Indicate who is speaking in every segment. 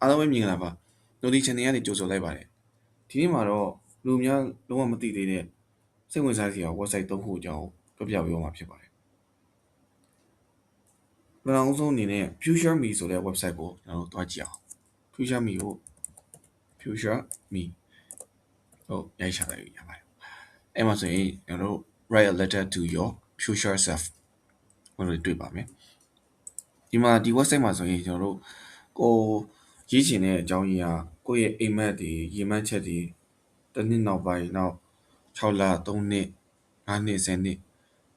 Speaker 1: အားလုံးပဲမြင်လာပါ notification တွေကနေကြိုဆိုလိုက်ပါတယ်ဒီနေ့မှာတော့လူများလုံးဝမသိသေးတဲ့စိတ်ဝင်စားစရာ website 3ခုအကြောင်းပြောပြပေးမှာဖြစ်ပါတယ်ပထမဆုံးအနေနဲ့ Future Me ဆိုတဲ့ website ကိုကျွန်တော်တို့တွားကြည့်အောင် Future Me ကို Future Me ဟုတ်ရိုက်ချလိုက်ရပါတယ်အဲ့မှာဆိုရင်ကျွန်တော်တို့ write a letter to your future self ဘယ်လိုတွေ့ပါမယ်ဒီမှာဒီ website မှာဆိုရင်ကျွန်တော်တို့ကိုရေးချင်တဲ့အကြောင်းကြီးကကိုယ့်ရဲ့အိမ်မက်တွေရေမှန်းချက်တွေတစ်နှစ်နောက်ပိုင်းနောက်6လ3နှစ်5နှစ်10နှစ်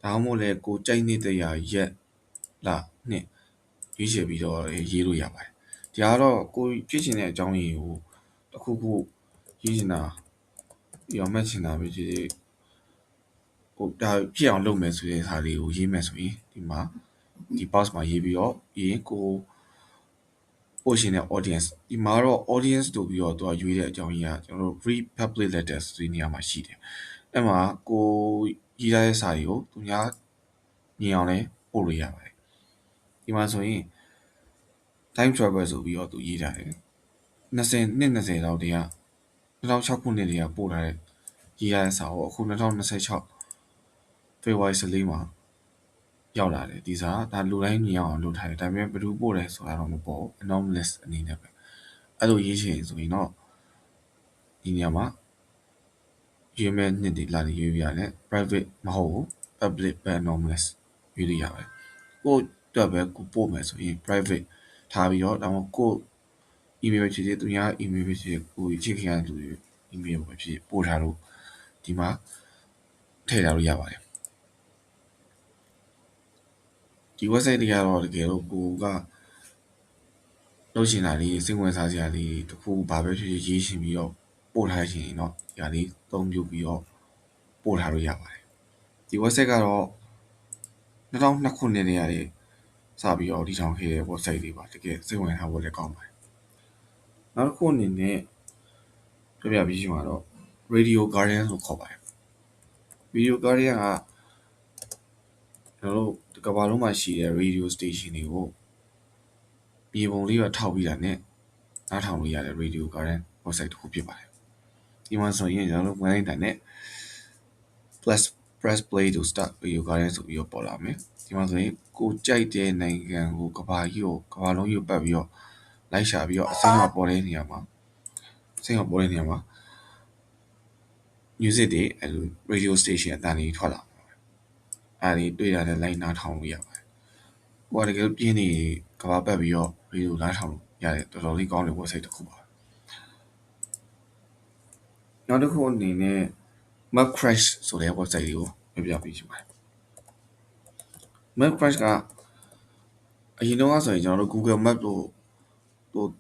Speaker 1: ဒါမှမဟုတ်လဲကိုကြိုက်နေတဲ့ရက်လနှစ်ရေးချပြီးတော့ရေးလို့ရပါတယ်ဒီကတော့ကိုဖြစ်ချင်တဲ့အကြောင်းကြီးကိုတစ်ခုခုရေးချင်တာရောမှတ်ချင်တာပဲဖြစ်ဖြစ်ဟိုဒါဖြစ်အောင်လုပ်မယ်ဆိုတဲ့ဟာလေးကိုရေးမယ်ဆိုရင်ဒီမှာဒီ box မှာရေးပြီးတော့ရင်ကိုရှင်တဲ့ audience ဒီမှာတော့ audience တို့ပြီးတော့သူကရွေးတဲ့အကြောင်းကြီးကကျွန်တော်တို့ free public letters ဆိုတဲ့နေရာမှာရှိတယ်အဲ့မှာကိုရေးထားတဲ့စာတွေကိုသူများမြင်အောင်လဲပို့လို့ရပါတယ်ဒီမှာဆိုရင် time travel ဆိုပြီးတော့သူရေးထားတယ်20လောက်တည်းက2006ခုနှစ်တည်းကပို့ထားတဲ့ရေးထားတဲ့စာကိုအခု2026 February 14မှာရောက်လာတယ်ဒီစာဒါလူတိုင်းမြင်အောင်လုပ်ထားတယ်ဒါပေမဲ့ဘယ်သူပို့လဲဆိုတာတော့မပေါ်ဘူး anonymous အနေနဲ့ပဲအဲ့လိုရေးချင်ဆိုရင်တော့ဒီနေရာမှာရေးမဲ့နှစ်တွေလာရေးပြရတယ် private မဟုတ်ဘူး public ပဲ anonymous ရေးလို့ရပါတယ်ကိုတော့ပဲကိုပို့မယ်ဆိုရင် private ထားပြီးတော့ဒါမှမဟုတ်ကို email ဖြစ်ဖြစ်သူများ email ဖြစ်ဖြစ်ကိုချစ်ခင်ရတဲ့လူတွေ email ပဲဖြစ်ပို့ထားလို့ဒီမှာထည့်ထားလို့ရပါတယ်ဒီ website တွေကတော့တကယ်လို့ကိုကလုပ်ရှင်တာလေးစိတ်ဝင်စားစရာလေးတခုဘာပဲဖြစ်ဖြစ်ရေးရှင်ပြီးတော့ပို့ထားရှင်เนาะဒီဟာလေးသုံးပြုပြီးတော့ပို့ထားလို့ရပါတယ်ဒီ website ကတော့2002ခုနှစ်တည်းကနေစပြီးတော့ဒီထောင်ခဲ့တဲ့ website တွေပါတကယ်စိတ်ဝင်စားဖို့လည်းကောင်းပါတယ်နောက်တစ်ခုအနေနဲ့ပြပြပြီးရှိမှာတော့ Radio Garden လို့ခေါ်ပါတယ် Radio Garden ကကျွန်တော်တို့ကမ္ဘာလုံးမှာရှိတဲ့ radio station တွေကိုမြေပုံလေးပဲထောက်ပြီးတာနဲ့နားထောင်လို့ရတဲ့ Radio Garden website တစ်ခုဖြစ်ပါတယ်ဒီမှာဆိုရင်ကျွန်တော်တို့ဝင်လိုက်တာနဲ့ press play to start Radio Garden ဆိုပြီးတော့ပေါ်လာမယ်ဒီမှာဆိုရင်ကိုကြိုက်တဲ့နိုင်ငံကိုကမ္ဘာကြီးကိုကမ္ဘာလုံးကြီးကိုပတ်ပြီးတော့လိုက်ရှာပြီးတော့အစိမ်းမှာပေါ်တဲ့နေရာမှာmusic တွေအဲ့လို radio station အတန်းကြီးထွက်လာအဲ့ဒီတွေ့ရတဲ့ line နားထောင်လို့ရပါတယ်ဟိုကတကယ်ပြင်းနေကဘာပတ်ပြီးတော့ radio နားထောင်လို့ရတယ်တော်တော်လေးကောင်းတဲ့ website တစ်ခုပါနောက်တစ်ခုအနေနဲ့ map crash ဆိုတဲ့ website ကိုပြပြပေးချင်ပါတယ် map crash ကအရင်တော့ဆိုရင်ကျွန်တော်တို့ Google Map တို့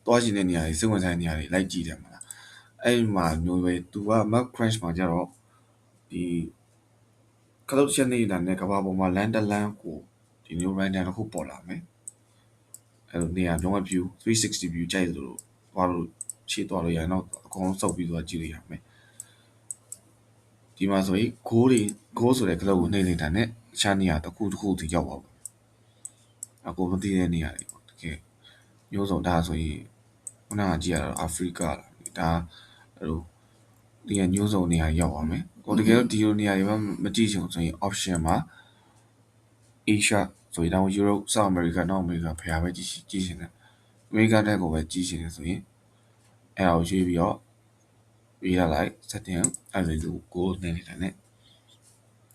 Speaker 1: တွားချင်တဲ့နေရာတွေစိတ်ဝင်စားတဲ့နေရာတွေလိုက်ကြည့်တယ်မလားအဲ့မှာမျိုးပဲသူက map crash မှာကျတော့ဒီကလုတ်ချက်နေတာနဲ့ကဘာပေါ်မှာလမ်းတစ်လမ်းကိုဒီမျိုး random တစ်ခုပေါ်လာမယ်အဲ့လိုနေရာလုံးဝ view 360 view ကြိုက်လို့သွားလို့ရှေ့သွားလို့ရရင်တော့အကုန်လုံးစုပ်ပြီးသွားကြည့်လို့ရမယ်ဒီမှာဆိုရင်ဂိုးဆိုတဲ့ကလုတ်ကိုနှိမ့်နေတာနဲ့ရှားနေရာတစ်ခုထိရောက်ပါဘူးအကိုမသိတဲ့နေရာတွေပေါ့တကယ်မျိုးစုံဒါဆိုရင်ခုနကကြည့်ရတော့အာဖရိကဒါအဲ့လိုဒီကမျိုးစုံနေရာရောက်ပါမယ်ကိုတကယ်လို့ဒီလိုနေရာတွေမကြည့်ချင်ဆိုရင် option မှာ Asia ဆိုရင်တော့ Europe South America North America ဖျားပဲကြည့်ချင်တယ် America တဲ့ကိုပဲကြည့်ချင်တယ်ဆိုရင်အဲ့ဒါကိုရွေးပြီးတော့ပေးရလိုက် setting အဲ့လိုကိုနေနေတာနဲ့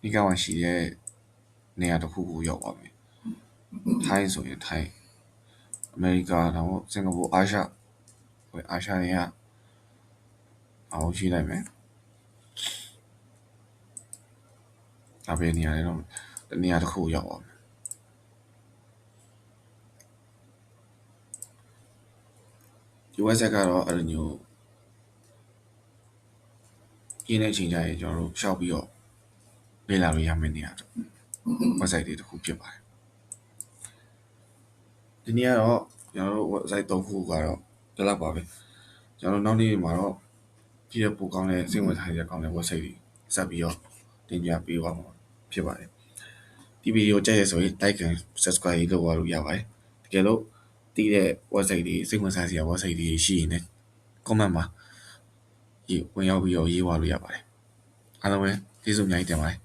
Speaker 1: ဒီကမှရှိတဲ့နေရာတစ်ခုကိုရောက်ပါမယ်ထိုင်းဆိုရင်ထိုင်းအမေရိကတော့စင်ကာပူအာရှတွေကအောင်ရှိလိုက်မယ်ဒါပဲနေရာတွေတော့နေရာတစ်ခုရောက်ပါမယ်ဒီ website ကတော့အဲ့လိုမျိုးရင်းတဲ့အချိန်ကျရင်ကျွန်တော်တို့ရှောက်ပြီးတော့လေ့လာလို့ရမယ့်နေရာတော့ website တွေတစ်ခုဖြစ်ပါတယ်ဒီနေ့ကတော့ကျွန်တော်တို့ website 3ခုကတော့ဒီလောက်ပါပဲကျွန်တော်နောက်နေ့မှာတော့ကြည့်ရပိုကောင်းတဲ့စိတ်ဝင်စားရကောင်းတဲ့ website တွေဆက်ပြီးတော့တင်ပြပေးပါမှာဖြစ်ပါတယ်ဒီဗီဒီယိုကြိုက်ရဆိုရင် like and subscribe လုပ်ရလို့ရပါတယ်တကယ်လို့ တည်တဲ့ website တွေစိတ်ဝင်စားစရာ website တွေရှိရင်လည်း comment မှာဝင်ရောက်ပြီးတော့ရေးဝါလို့ရပါတယ်အားလုံးပဲကျေးဇူးအများကြီးတင်ပါတယ်